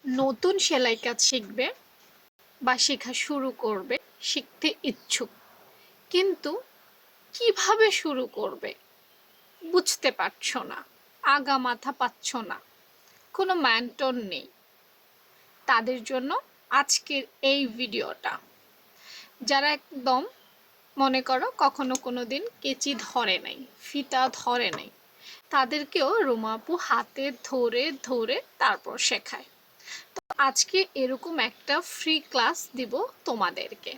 নতুন সেলাই কাজ শিখবে বা শেখা শুরু করবে, শিখতে ইচ্ছুক, কিন্তু কিভাবে শুরু করবে বুঝতে পারছো না, আগা মাথা পাচ্ছ না, কোনো মেন্টর নেই, তাদের জন্য আজকের এই ভিডিওটা। যারা একদম মনে করো কখনো কোনো দিন কেচি ধরে নাই, ফিতা ধরে নাই, তাদেরকেও রুমা আপু হাতে ধরে ধরে তারপর শেখায়। তো আজকে এরকম একটা ফ্রি ক্লাস দিব তোমাদেরকে।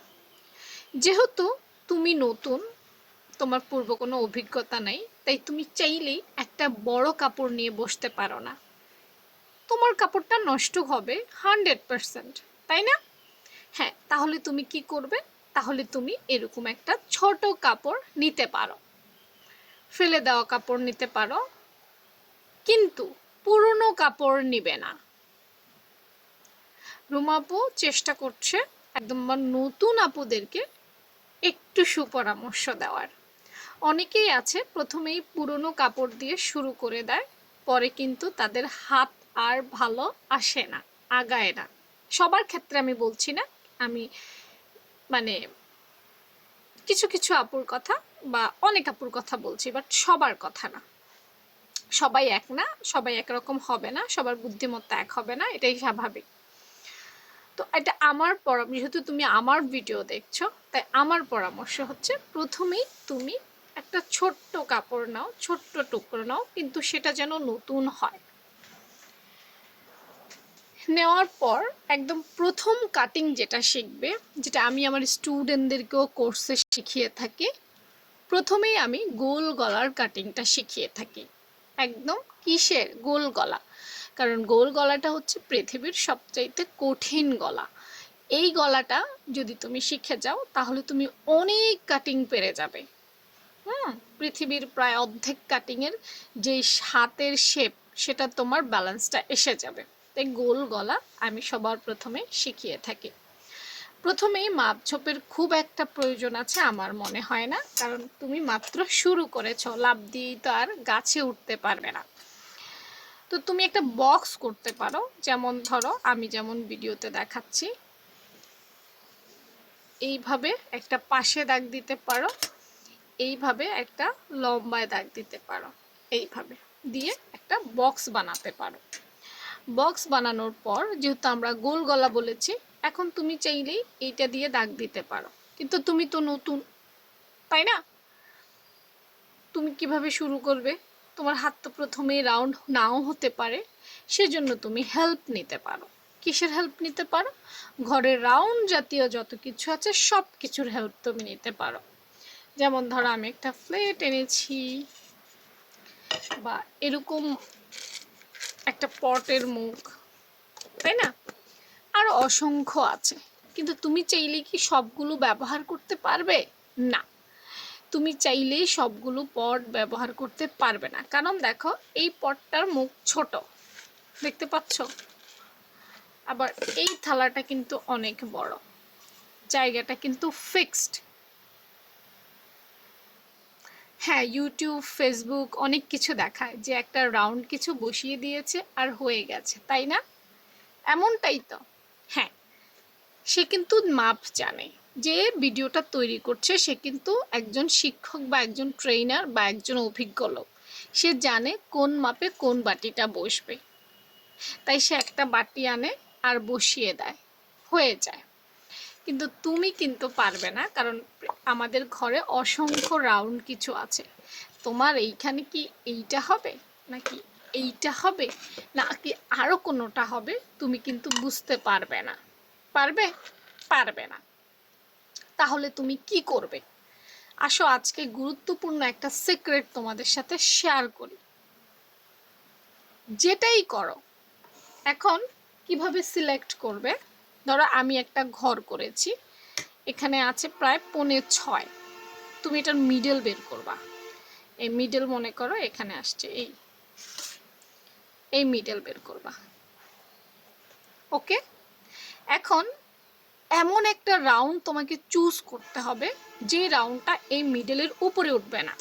যেহেতু তুমি নতুন, তোমার পূর্ব কোনো অভিজ্ঞতা নাই, তাই তুমি চাইলেই একটা বড় কাপড় নিয়ে বসতে পারো না, তোমার কাপড়টা নষ্ট হবে 100%, তাই না? হ্যাঁ, তাহলে তুমি কি করবে? তাহলে তুমি এরকম একটা ছোট কাপড় নিতে পারো, ফেলে দেওয়া কাপড় নিতে পারো, কিন্তু পুরনো কাপড় নিবে না। রুমা আপু চেষ্টা করছে একদম নতুন আপুদেরকে একটু সুপরামর্শ দেওয়ার। অনেকেই আছে প্রথমেই পুরনো কাপড় দিয়ে শুরু করে দেয়, পরে কিন্তু তাদের হাত আর ভালো আসে না, আগায় না। সবার ক্ষেত্রে আমি বলছি না, আমি মানে কিছু কিছু আপুর কথা বা অনেক আপুর কথা বলছি, বাট সবার কথা না। সবাই এক না, সবাই একরকম হবে না, সবার বুদ্ধিমত্তা এক হবে না, এটাই স্বাভাবিক। তো এটা আমার যেহেতু তুমি আমার ভিডিও দেখছো, তাই আমার পরামর্শ হচ্ছে প্রথমেই তুমি একটা ছোট্ট কাপড় নাও, ছোট্ট টুকরো নাও, কিন্তু সেটা যেন নতুন হয়। নেওয়ার পর একদম প্রথম কাটিং যেটা শিখবে, যেটা আমি আমার স্টুডেন্টদেরকেও কোর্সে শিখিয়ে থাকি, প্রথমেই আমি গোল গলার কাটিংটা শিখিয়ে থাকি। একদম কিসের গোল গলা? কারণ গোল গলাটা হচ্ছে পৃথিবীর সবচাইতে কঠিন গলা। এই গলাটা যদি তুমি শিখে যাও তাহলে তুমি অনেক কাটিং পেরে যাবে। পৃথিবীর প্রায় অর্ধেক কাটিংয়ের যেই হাতের শেপ, সেটা তোমার ব্যালেন্সটা এসে যাবে। তাই গোল গলা আমি সবার প্রথমে শিখিয়ে থাকি। প্রথমেই মাপঝোপের খুব একটা প্রয়োজন আছে আমার মনে হয় না, কারণ তুমি মাত্র শুরু করেছো, লাফ দিয়েই তো আর গাছে উঠতে পারবে না। তো তুমি একটা বক্স করতে পারো, যেমন ধরো আমি যেমন ভিডিওতে দেখাচ্ছি, এইভাবে একটা পাশে দাগ দিতে পারো, এইভাবে একটা লম্বায় দাগ দিতে পারো, এইভাবে দিয়ে একটা বক্স বানাতে পারো। বক্স বানানোর পর যেহেতু আমরা গোল গলা বলেছি, এখন তুমি চাইলেই এইটা দিয়ে দাগ দিতে পারো, কিন্তু তুমি তো নতুন, তাই না? তুমি কিভাবে শুরু করবে? তোমার হাত তো প্রথমেই রাউন্ড নাও হতে পারে, সেজন্য তুমি হেল্প নিতে পারো। কিসের হেল্প নিতে পারো? ঘরের রাউন্ড জাতীয় যত কিছু আছে সব কিছুর হেল্প তুমি নিতে পারো। যেমন ধরো আমি একটা প্লেট এনেছি, বা এরকম একটা পটের মুখ, তাই না? আর অসংখ্য আছে, কিন্তু তুমি চাইলে কি সবগুলো ব্যবহার করতে পারবে? না, তুমি চাইলেই সবগুলো পট ব্যবহার করতে পারবে না। কারণ দেখো এই পটটার মুখ ছোট, দেখতে পাচ্ছ, আবার এই থালাটা কিন্তু অনেক বড়, জায়গাটা কিন্তু ফিক্সড। হ্যাঁ, ইউটিউব, ফেসবুক অনেক কিছু দেখায় যে একটা রাউন্ড কিছু বসিয়ে দিয়েছে আর হয়ে গেছে, তাই না? এমনটাই তো। হ্যাঁ, সে কিন্তু মাপ জানে, যে ভিডিওটা তৈরি করছে সে কিন্তু একজন শিক্ষক বা একজন ট্রেনার বা একজন অভিজ্ঞ লোক। সে জানে কোন মাপে কোন বাটিটা বসবে, তাই সে একটা বাটি আনে আর বসিয়ে দেয়, হয়ে যায়। কিন্তু তুমি কিন্তু পারবে না, কারণ আমাদের ঘরে অসংখ্য রাউন্ড কিছু আছে। তোমার এইখানে কি এইটা হবে, নাকি এইটা হবে, নাকি আরও কোনোটা হবে, তুমি কিন্তু বুঝতে পারবে না। পারবে? পারবে না। তাহলে তুমি কি করবে? আসো আজকে গুরুত্বপূর্ণ একটা সিক্রেট তোমাদের সাথে শেয়ার করি। যেটাই করো, এখন কিভাবে সিলেক্ট করবে? ধরো আমি একটা ঘর করেছি, এখানে আছে প্রায় 5.5, তুমি এটার মিডল বের করবা। এই মিডল মনে করো এখানে আসছে, এই মিডল বের করবা। ওকে, এখন এমন একটা রাউন্ড তোমাকে চুজ করতে হবে যে রাউন্ডটা এই মিডলের উপরে উঠবে না,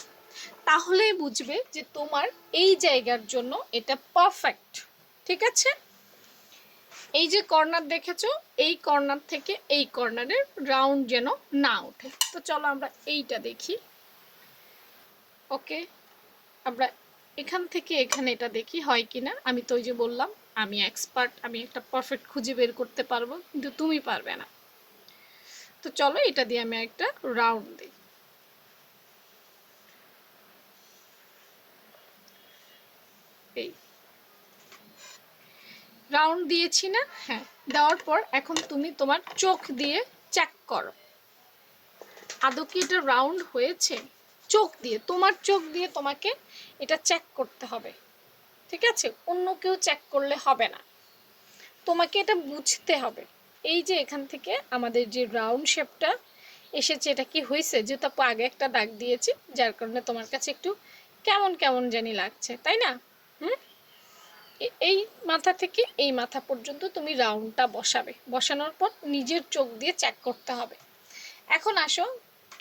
তাহলেই বুঝবে যে তোমার এই জায়গার জন্য এটা পারফেক্ট। ঠিক আছে? এই যে কর্নার দেখেছো, এই কর্নার থেকে এই কর্নারের রাউন্ড যেন না ওঠে। তো চলো আমরা এইটা দেখি। ওকে, আমরা এখান থেকে এখানে এটা দেখি হয় কি না। আমি তো ওই যে বললাম আমি এক্সপার্ট, আমি একটা পারফেক্ট খুঁজে বের করতে পারবো, কিন্তু তুমি পারবে না। তো চলো এটা দিয়ে আমি একটা রাউন্ড দিই। এই রাউন্ড দিয়েছি না? হ্যাঁ, দেওয়ার পর এখন তুমি তোমার চোখ দিয়ে চেক করো আদৌ কি এটা রাউন্ড হয়েছে। চোখ দিয়ে, তোমার চোখ দিয়ে তোমাকে এটা চেক করতে হবে, ঠিক আছে? অন্য কেউ চেক করলে হবে না, তোমাকে এটা বুঝতে হবে। এই যে এখান থেকে আমাদের যে রাউন্ড শেপটা এসেছে, এটা কি হয়েছে? যেহেতু আপু আগে একটা দাগ দিয়েছি, যার কারণে তোমার কাছে একটু কেমন কেমন জানি লাগছে, তাই না? হুম, এই মাথা থেকে এই মাথা পর্যন্ত তুমি রাউন্ডটা বসাবে। বসানোর পর নিজের চোখ দিয়ে চেক করতে হবে। এখন আসো,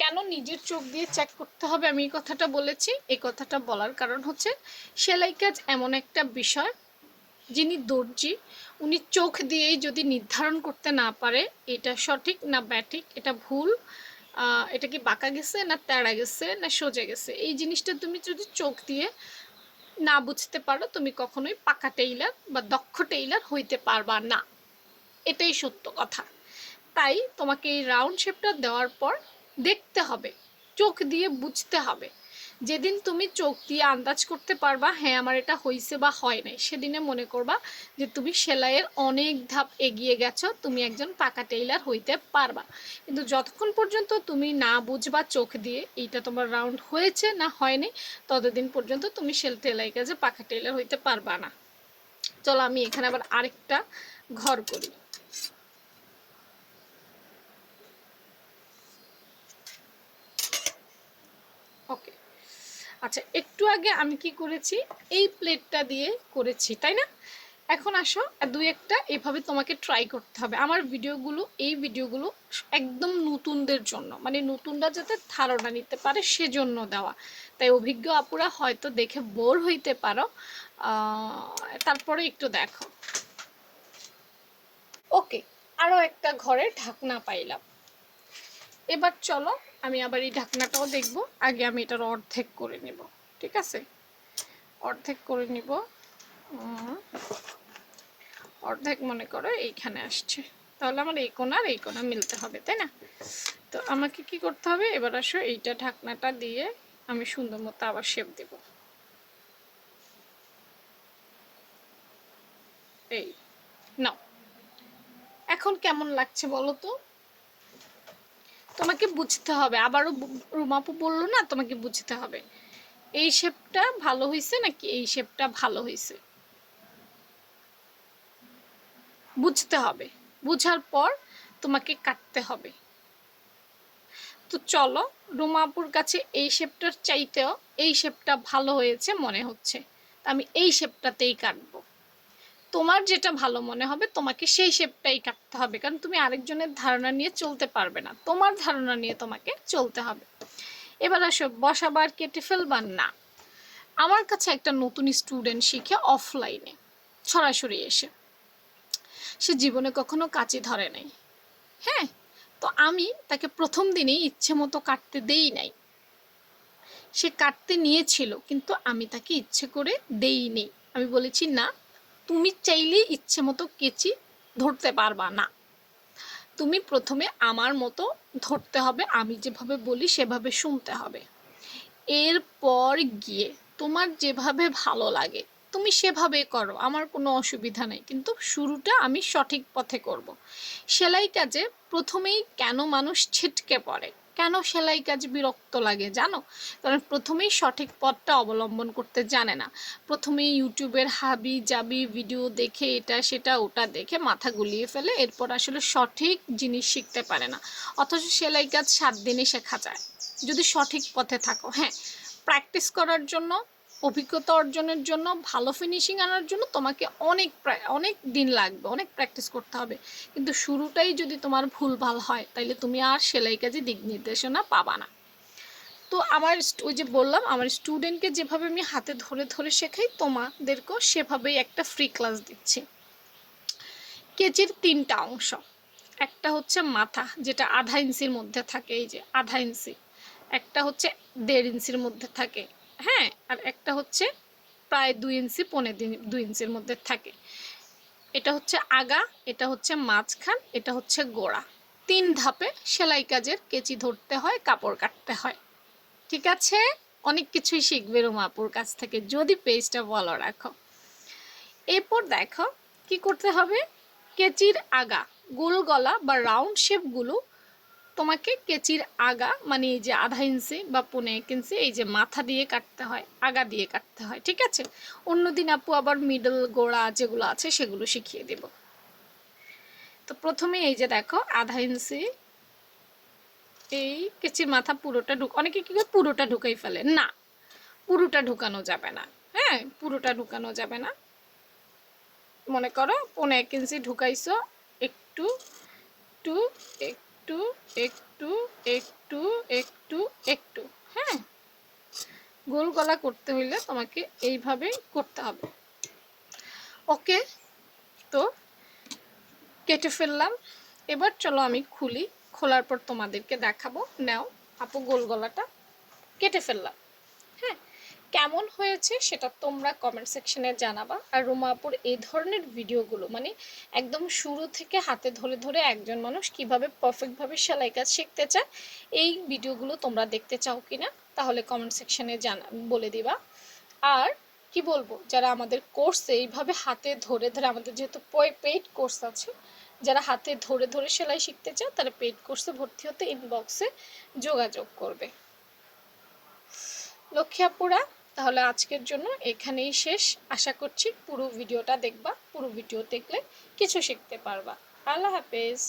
কেন নিজের চোখ দিয়ে চেক করতে হবে আমি এই কথাটা বলেছি? এই কথাটা বলার কারণ হচ্ছে সেলাই কাজ এমন একটা বিষয়, যিনি দর্জি উনি চোখ দিয়েই যদি নির্ধারণ করতে না পারে এটা সঠিক না ব্যাঠিক, এটা ভুল, এটা কি বাঁকা গেছে না তেড়া গেছে না সোজা গেছে, এই জিনিসটা তুমি যদি চোখ দিয়ে না বুঝতে পারো তুমি কখনোই পাকা টেইলার বা দক্ষ টেইলার হইতে পারবা না। এটাই সত্য কথা। তাই তোমাকে এই রাউন্ড শেপটা দেওয়ার পর দেখতে হবে, চোখ দিয়ে বুঝতে হবে। যেদিন তুমি চোখ দিয়ে আন্দাজ করতে পারবা হ্যাঁ আমার এটা হয়েছে বা হয় নাই, সেদিনে মনে করবা যে তুমি সেলাইয়ের অনেক ধাপ এগিয়ে গেছো, তুমি একজন পাকা টেইলার হইতে পারবা। কিন্তু যতক্ষণ পর্যন্ত তুমি না বুঝবা চোখ দিয়ে এইটা তোমার রাউন্ড হয়েছে না হয়নি, ততদিন পর্যন্ত তুমি সেলাই কাজে পাকা টেইলার হইতে পারবা না। চলো আমি এখানে আবার আরেকটা ঘর করি। ওকে, আচ্ছা একটু আগে আমি কি করেছি, এই প্লেটটা দিয়ে করেছি তাই না? এখন আসো দুই একটা এভাবে তোমাকে ট্রাই করতে হবে। আমার ভিডিওগুলো, এই ভিডিওগুলো একদম নতুনদের জন্য, মানে নতুনরা যাতে ধারণা নিতে পারে সেজন্য দেওয়া। তাই অভিজ্ঞ আপুরা হয়তো দেখে বোর হইতে পারো, তারপরে একটু দেখো। ওকে, আরও একটা ঘরে ঢাকনা পাইলাম। এবার চলো আমি আবার এই ঢাকনাটাও দেখব। আগে আমি এটার অর্ধেক করে নেব, ঠিক আছে? অর্ধেক করে নিব, অর্ধেক মনে করো এইখানে আসছে, তাহলে আমার এই কোণা আর এই কোণা মিলতে হবে, তাই না? তো আমাকে কি করতে হবে, এবার আসো এইটা ঢাকনাটা দিয়ে আমি সুন্দর মতো আবার শেপ দেব। এই নাও, এখন কেমন লাগছে বলো তো? তোমাকে বুঝতে হবে, আবারও রুমাপু বললো না, তোমাকে বুঝতে হবে এই শেপটা ভালো হয়েছে নাকি এই শেপটা ভালো হয়েছে, বুঝতে হবে। বুঝার পর তোমাকে কাটতে হবে। তো চলো, রুমাপুর কাছে এই শেপটার চাইতেও এই শেপটা ভালো হয়েছে মনে হচ্ছে, আমি এই শেপটাতেই কাটবো। তোমার যেটা ভালো মনে হবে তোমাকে সেই শেপটাই কাটতে হবে, কারণ তুমি আরেকজনের ধারণা নিয়ে চলতে পারবে না, তোমার ধারণা নিয়ে তোমাকে চলতে হবে। এবার আসো, বসাবার কেটে ফেলবার না। আমার কাছে একটা নতুন স্টুডেন্ট শিখে অফলাইনে সরাসরি এসে, সে জীবনে কখনো কাঁচি ধরে নাই, হ্যাঁ? তো আমি তাকে প্রথম দিনেই ইচ্ছে মতো কাটতে দেই নাই। সে কাটতে নিয়েছিল কিন্তু আমি তাকে ইচ্ছে করে দেইনি। আমি বলেছি না, তুমি চাইলে ইচ্ছে মতো কেচি ধরতে পারবা না, তুমি প্রথমে আমার মতো ধরতে হবে, আমি যেভাবে বলি সেভাবে শুনতে হবে। এরপর গিয়ে তোমার যেভাবে ভালো লাগে তুমি সেভাবে করো, আমার কোনো অসুবিধা নেই, কিন্তু শুরুটা আমি সঠিক পথে করব। সেলাই কাজে প্রথমেই কেন মানুষ ছিটকে পড়ে, কেন সেলাই কাজ বিরক্ত লাগে জানো? কারণ প্রথমেই সঠিক পথটা অবলম্বন করতে জানে না। প্রথমেই ইউটিউবের হাবি জাবি ভিডিও দেখে এটা সেটা ওটা দেখে মাথা গুলিয়ে ফেলে, এরপর আসলে সঠিক জিনিস শিখতে পারে না। অথচ সেলাই কাজ 7 দিনে শেখা যায় যদি সঠিক পথে থাকো। হ্যাঁ, প্র্যাকটিস করার জন্য, অভিজ্ঞতা অর্জনের জন্য, ভালো ফিনিশিং আনার জন্য তোমাকে অনেক দিন লাগবে, অনেক প্র্যাকটিস করতে হবে। কিন্তু শুরুটাই যদি তোমার ভুলভাল হয় তাহলে তুমি আর সেলাই কাজে দিক নির্দেশনা পাবা না। তো আমার ওই যে বললাম, আমার স্টুডেন্টকে যেভাবে আমি হাতে ধরে ধরে শেখাই তোমাদেরকেও সেভাবেই একটা ফ্রি ক্লাস দিচ্ছি। কেচির তিনটা অংশ, একটা হচ্ছে মাথা যেটা আধা ইঞ্চির মধ্যে থাকে, এই যে আধা ইঞ্চি, একটা হচ্ছে 1.5 ইঞ্চির মধ্যে থাকে, হ্যাঁ, আর একটা হচ্ছে প্রায় 2 ইঞ্চি, 2 ইঞ্চির মধ্যে থাকে। এটা হচ্ছে আগা, এটা হচ্ছে মাঝখান, এটা হচ্ছে গোড়া। 3 ধাপে সেলাই কাজের কেচি ধরতে হয়, কাপড় কাটতে হয়। ঠিক আছে, অনেক কিছুই শিখবে রুমা আপুর কাছ থেকে যদি পেজটা ফলো রাখো। এরপর দেখো কি করতে হবে, কেচির আগা গোল গলা বা রাউন্ড শেপগুলো তোমাকে কেচির আগা মানে এই যে আধা ইঞ্চি বা 1.5 ইঞ্চি এই যে মাথা দিয়ে কাটতে হয়, আগা দিয়ে কাটতে হয়। ঠিক আছে, অন্যদিন আপু আবার মিডল গোড়া যেগুলো আছে সেগুলো শিখিয়ে দেব। তো প্রথমে এই যে দেখো আধা ইঞ্চি এই কেচির মাথা পুরোটা অনেকে কি করে পুরোটা ঢুকাই ফেলে, না পুরোটা ঢুকানো যাবে না, হ্যাঁ পুরোটা ঢুকানো যাবে না। মনে করো 1.5 ইঞ্চি ঢুকাইছো, একটু একটু একটু একটু একটু একটু একটু, হ্যাঁ, গোল গলা করতে হইলে তোমাকে এইভাবে করতে হবে। ওকে, তো কেটে ফেললাম। এবার চলো আমি খুলি, খোলার পর তোমাদেরকে দেখাবো। নাও আপু গোল গলাটা কেটে ফেললাম, হ্যাঁ, কেমন হয়েছে সেটা তোমরা কমেন্ট সেকশনে জানাবা। আর রুমা আপুর এই ধরনের ভিডিওগুলো মানে একদম শুরু থেকে হাতে ধরে ধরে একজন মানুষ কিভাবে পারফেক্টভাবে সেলাই কাজ শিখতে চায় এই ভিডিওগুলো তোমরা দেখতে চাও কিনা তাহলে কমেন্ট সেকশনে বলে দিবা। আর কি বলবো, যারা আমাদের কোর্সে এইভাবে হাতে ধরে ধরে, আমাদের যেহেতু পেইড কোর্স আছে, যারা হাতে ধরে ধরে সেলাই শিখতে চায় তারা পেইড কোর্সে ভর্তি হতে ইনবক্সে যোগাযোগ করবে। লক্ষ্মী আপুরা, তাহলে আজকের জন্য এখানেই শেষ। আশা করছি পুরো ভিডিওটা দেখবা, পুরো ভিডিও দেখলে কিছু শিখতে পারবা। আল্লাহ হাফেজ।